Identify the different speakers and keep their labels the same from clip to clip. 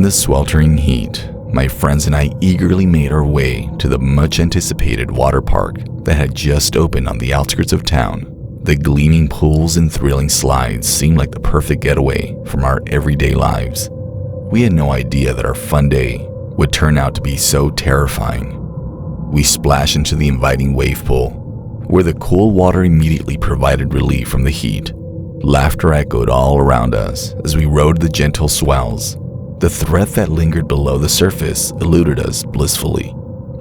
Speaker 1: the sweltering heat, my friends and I eagerly made our way to the much-anticipated water park that had just opened on the outskirts of town. The gleaming pools and thrilling slides seemed like the perfect getaway from our everyday lives. We had no idea that our fun day would turn out to be so terrifying. We splashed into the inviting wave pool, where the cool water immediately provided relief from the heat. Laughter echoed all around us as we rode the gentle swells. The threat that lingered below the surface eluded us blissfully.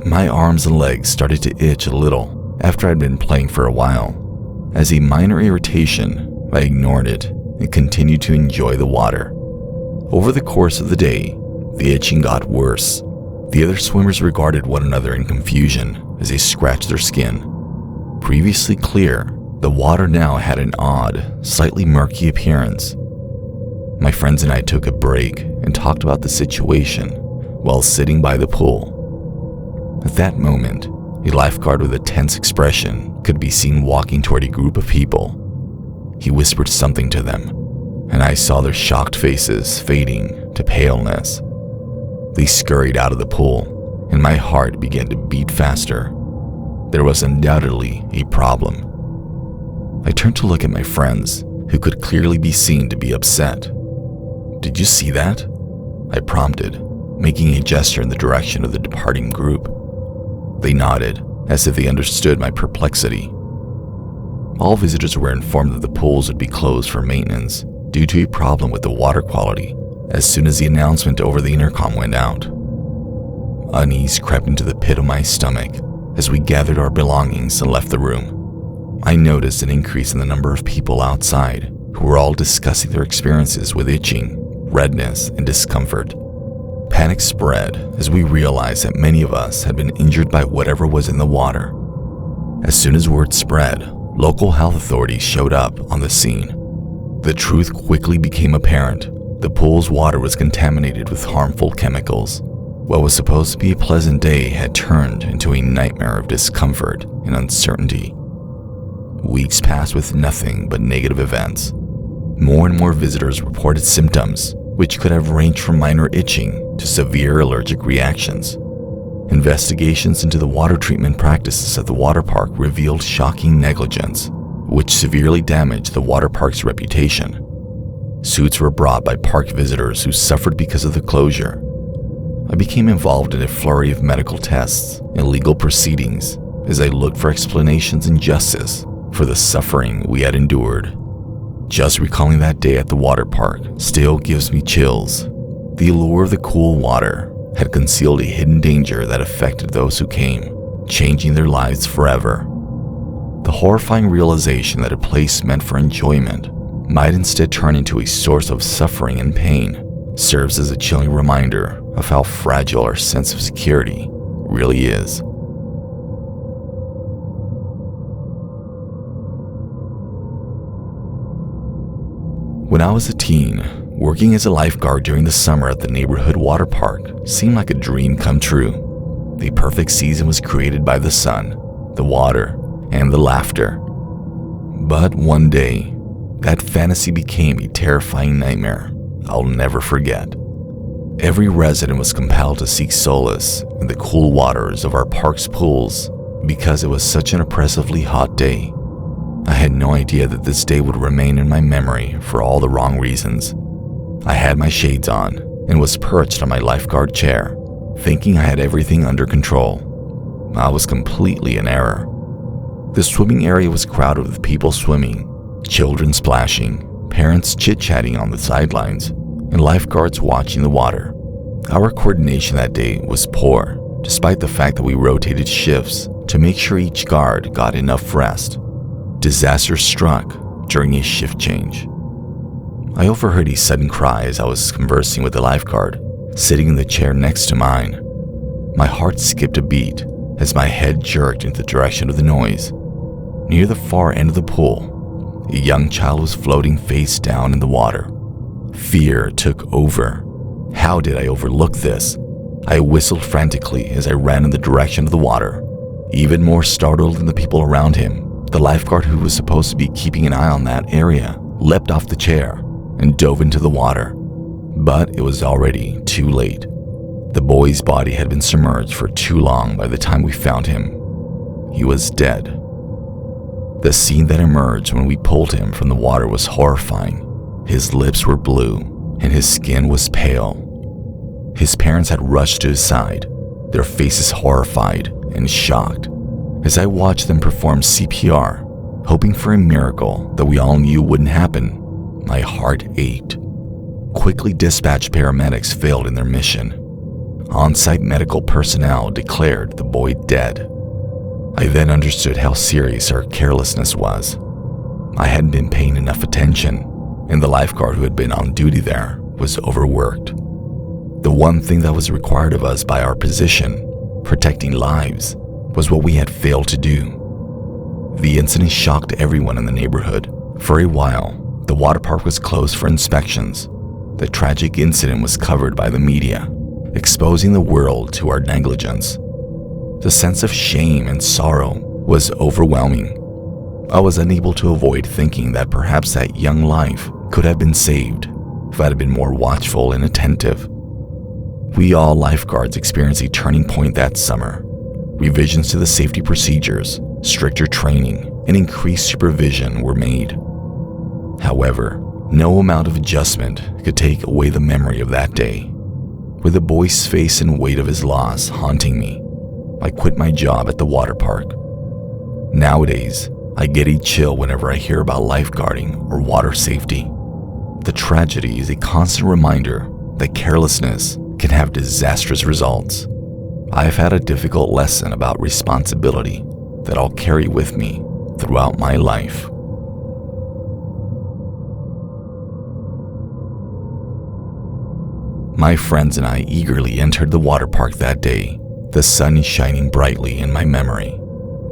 Speaker 1: My arms and legs started to itch a little after I'd been playing for a while. As a minor irritation, I ignored it and continued to enjoy the water. Over the course of the day, the itching got worse. The other swimmers regarded one another in confusion as they scratched their skin. Previously clear, the water now had an odd, slightly murky appearance. My friends and I took a break and talked about the situation while sitting by the pool. At that moment, a lifeguard with a tense expression could be seen walking toward a group of people. He whispered something to them, and I saw their shocked faces fading to paleness. They scurried out of the pool, and my heart began to beat faster. There was undoubtedly a problem. I turned to look at my friends, who could clearly be seen to be upset. "Did you see that?" I prompted, making a gesture in the direction of the departing group. They nodded, as if they understood my perplexity. All visitors were informed that the pools would be closed for maintenance due to a problem with the water quality as soon as the announcement over the intercom went out. Unease crept into the pit of my stomach as we gathered our belongings and left the room. I noticed an increase in the number of people outside who were all discussing their experiences with itching, redness, and discomfort. Panic spread as we realized that many of us had been injured by whatever was in the water. As soon as word spread, local health authorities showed up on the scene. The truth quickly became apparent. The pool's water was contaminated with harmful chemicals. What was supposed to be a pleasant day had turned into a nightmare of discomfort and uncertainty. Weeks passed with nothing but negative events. More and more visitors reported symptoms, which could have ranged from minor itching to severe allergic reactions. Investigations into the water treatment practices at the water park revealed shocking negligence, which severely damaged the water park's reputation. Suits were brought by park visitors who suffered because of the closure. I became involved in a flurry of medical tests and legal proceedings as I looked for explanations and justice for the suffering we had endured. Just recalling that day at the water park still gives me chills. The allure of the cool water had concealed a hidden danger that affected those who came, changing their lives forever. The horrifying realization that a place meant for enjoyment might instead turn into a source of suffering and pain serves as a chilling reminder of how fragile our sense of security really is. When I was a teen, working as a lifeguard during the summer at the neighborhood water park seemed like a dream come true. The perfect season was created by the sun, the water, and the laughter. But one day, that fantasy became a terrifying nightmare I'll never forget. Every resident was compelled to seek solace in the cool waters of our park's pools because it was such an oppressively hot day. I had no idea that this day would remain in my memory for all the wrong reasons. I had my shades on and was perched on my lifeguard chair, thinking I had everything under control. I was completely in error. The swimming area was crowded with people swimming, children splashing, parents chit-chatting on the sidelines, and lifeguards watching the water. Our coordination that day was poor, despite the fact that we rotated shifts to make sure each guard got enough rest. Disaster struck during a shift change. I overheard a sudden cry as I was conversing with the lifeguard, sitting in the chair next to mine. My heart skipped a beat as my head jerked in the direction of the noise. Near the far end of the pool, a young child was floating face down in the water. Fear took over. How did I overlook this? I whistled frantically as I ran in the direction of the water. Even more startled than the people around him, the lifeguard who was supposed to be keeping an eye on that area leapt off the chair and dove into the water. but it was already too late. The boy's body had been submerged for too long by the time we found him. He was dead. The scene that emerged when we pulled him from the water was horrifying. His lips were blue, and his skin was pale. His parents had rushed to his side, their faces horrified and shocked, as I watched them perform CPR, hoping for a miracle that we all knew wouldn't happen. My heart ached. Quickly dispatched paramedics failed in their mission. On-site medical personnel declared the boy dead. I then understood how serious our carelessness was. I hadn't been paying enough attention, and the lifeguard who had been on duty there was overworked. The one thing that was required of us by our position, protecting lives, was what we had failed to do. The incident shocked everyone in the neighborhood. For a while, the water park was closed for inspections. The tragic incident was covered by the media, exposing the world to our negligence. The sense of shame and sorrow was overwhelming. I was unable to avoid thinking that perhaps that young life could have been saved if I had been more watchful and attentive. We all lifeguards experienced a turning point that summer. Revisions to the safety procedures, stricter training, and increased supervision were made. However, no amount of adjustment could take away the memory of that day. With the boy's face and weight of his loss haunting me, I quit my job at the water park. Nowadays, I get a chill whenever I hear about lifeguarding or water safety. The tragedy is a constant reminder that carelessness can have disastrous results. I have had a difficult lesson about responsibility that I'll carry with me throughout my life. My friends and I eagerly entered the water park that day, the sun shining brightly in my memory.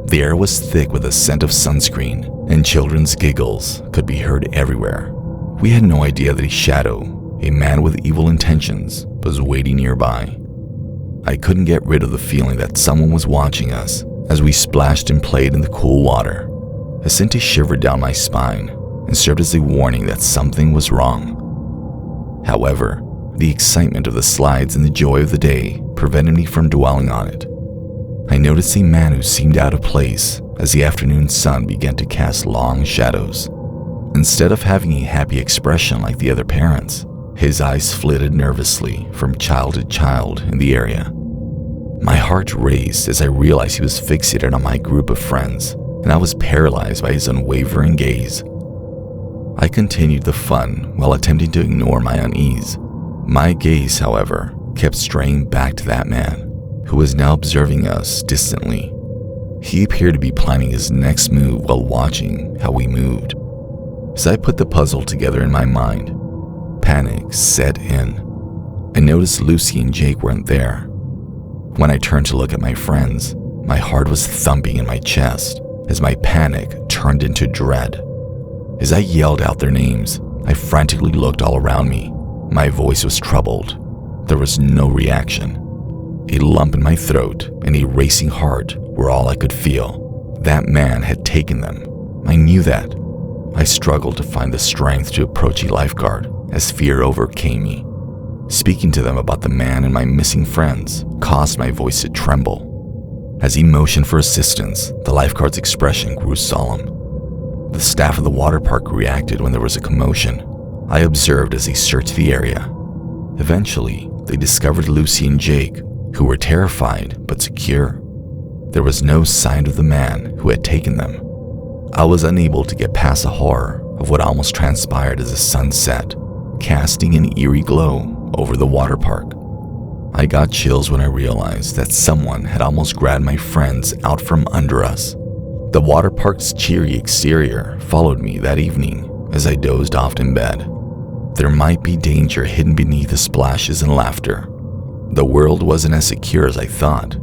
Speaker 1: The air was thick with a scent of sunscreen, and children's giggles could be heard everywhere. We had no idea that a shadow, a man with evil intentions, was waiting nearby. I couldn't get rid of the feeling that someone was watching us as we splashed and played in the cool water. I sent a shiver down my spine and served as a warning that something was wrong. However, the excitement of the slides and the joy of the day prevented me from dwelling on it. I noticed a man who seemed out of place as the afternoon sun began to cast long shadows. Instead of having a happy expression like the other parents, his eyes flitted nervously from child to child in the area. My heart raced as I realized he was fixated on my group of friends, and I was paralyzed by his unwavering gaze. I continued the fun while attempting to ignore my unease. My gaze, however, kept straying back to that man, who was now observing us distantly. He appeared to be planning his next move while watching how we moved. As I put the puzzle together in my mind, panic set in. I noticed Lucy and Jake weren't there. When I turned to look at my friends, my heart was thumping in my chest as my panic turned into dread. As I yelled out their names, I frantically looked all around me. My voice was troubled. There was no reaction. A lump in my throat and a racing heart were all I could feel. That man had taken them. I knew that. I struggled to find the strength to approach a lifeguard as fear overcame me. Speaking to them about the man and my missing friends caused my voice to tremble. As he motioned for assistance, the lifeguard's expression grew solemn. The staff of the water park reacted when there was a commotion. I observed as they searched the area. Eventually, they discovered Lucy and Jake, who were terrified but secure. There was no sign of the man who had taken them. I was unable to get past the horror of what almost transpired as the sun set, casting an eerie glow over the water park. I got chills when I realized that someone had almost grabbed my friends out from under us. The water park's cheery exterior followed me that evening as I dozed off in bed. There might be danger hidden beneath the splashes and laughter. The world wasn't as secure as I thought.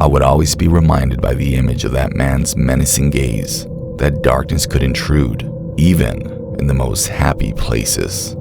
Speaker 1: I would always be reminded by the image of that man's menacing gaze that darkness could intrude, even in the most happy places.